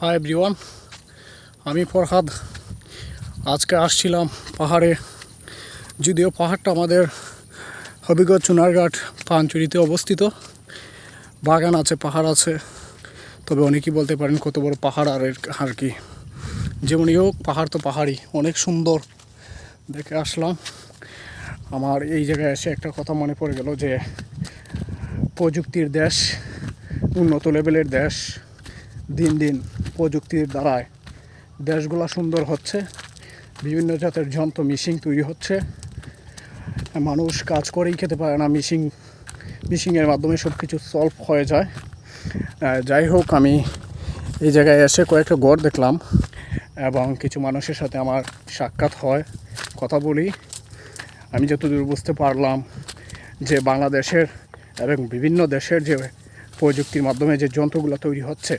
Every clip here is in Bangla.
হাই এভরিওয়ান, আমি ফরহাদ। আজকে আসছিলাম পাহাড়ে। যদিও পাহাড়টা আমাদের হবিগঞ্জ চুনারঘাট পানচুরিতে অবস্থিত। বাগান আছে, পাহাড় আছে, তবে অনেকেই বলতে পারেন কত বড় পাহাড় আর কি। যেমনই হোক, পাহাড় তো পাহাড়ই, অনেক সুন্দর দেখে আসলাম। আমার এই জায়গায় এসে একটা কথা মনে পড়ে গেল যে প্রযুক্তির দেশ, উন্নত লেভেলের দেশ, দিন দিন প্রযুক্তির দ্বারায় দেশগুলো সুন্দর হচ্ছে। বিভিন্ন জাতের যন্ত্র মিশিং তৈরি হচ্ছে। মানুষ কাজ করেই খেতে পারে না, মিশিংয়ের মাধ্যমে সব কিছু সলভ হয়ে যায়। যাই হোক, আমি এই জায়গায় এসে কয়েকটা ঘর দেখলাম এবং কিছু মানুষের সাথে আমার সাক্ষাৎ হয়, কথা বলি। আমি যতদূর বুঝতে পারলাম যে বাংলাদেশের এবং বিভিন্ন দেশের যে প্রযুক্তির মাধ্যমে যে যন্ত্রগুলো তৈরি হচ্ছে,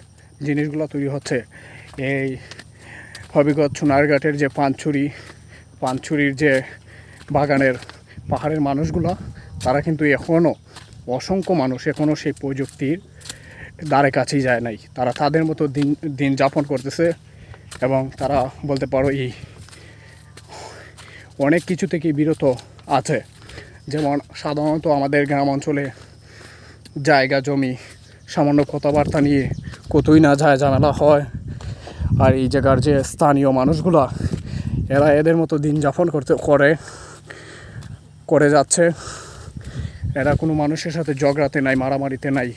জিনিসগুলো তৈরি হচ্ছে, এই হবিগঞ্জ চুনারঘাটের যে পানচুরির যে বাগানের পাহাড়ের মানুষগুলো, তারা কিন্তু এখনও অসংখ্য মানুষ এখনও সেই প্রযুক্তির দ্বারে কাছেই যায় নাই। তারা তাদের মতো দিন যাপন করতেছে এবং তারা বলতে পারো অনেক কিছু থেকে বিরত আছে। যেমন সাধারণত আমাদের গ্রাম অঞ্চলে জায়গা জমি সামান্য কথাবার্তা নিয়ে কতই না যায় ঝামেলা হয়। আর এই জায়গার যে স্থানীয় মানুষগুলা, এরা এদের মতো দিন যাপন করে যাচ্ছে। এরা কোনো মানুষের সাথে ঝগড়াতে নাই, মারামারিতে নাই,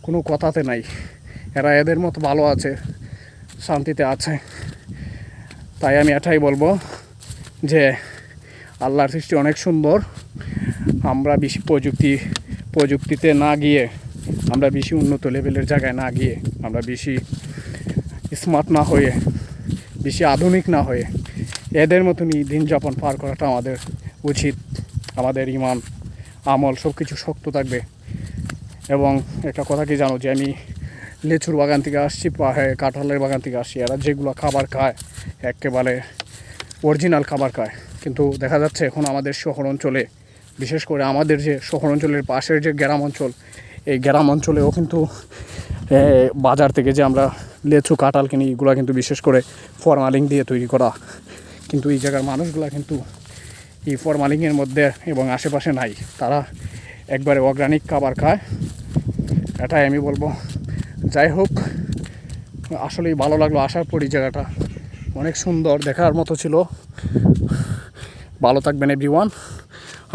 কোনো কথাতে নাই। এরা এদের মতো ভালো আছে, শান্তিতে আছে। তাই আমি এটাই বলবো যে আল্লাহর সৃষ্টি অনেক সুন্দর। আমরা বেশি প্রযুক্তিতে না গিয়ে, আমরা বেশি উন্নত লেভেলের জায়গায় না গিয়ে, আমরা বেশি স্মার্ট না হয়ে, বেশি আধুনিক না হয়ে এদের মতনই দিন যাপন পার করাটা আমাদের উচিত। আমাদের ইমান আমল সব কিছু শক্ত থাকবে। এবং একটা কথা কি জানো, যে আমি লিচুর বাগান থেকে আসছি, কাঁঠালের বাগান থেকে আসছি। এরা যেগুলো খাবার খায় একেবারে অরিজিনাল খাবার খায়। কিন্তু দেখা যাচ্ছে এখন আমাদের শহর অঞ্চলে, বিশেষ করে আমাদের যে শহর অঞ্চলের পাশের যে গ্রাম অঞ্চল, এই গ্রাম অঞ্চলেও কিন্তু বাজার থেকে যে আমরা লিচু কাঁঠাল কিনি, এগুলো কিন্তু বিশেষ করে ফরমালিন দিয়ে তৈরি করা। কিন্তু এই জায়গার মানুষগুলো কিন্তু এই ফরমালিনের মধ্যে এবং আশেপাশে নাই। তারা একবারে অর্গানিক খাবার খায়, এটাই আমি বলবো। যাই হোক, আসলেই ভালো লাগলো আসার পরই। জায়গাটা অনেক সুন্দর, দেখার মতো ছিল। ভালো থাকবেন এভরিওয়ান,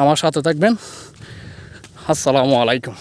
আমার সাথে থাকবেন। আসসালামু আলাইকুম।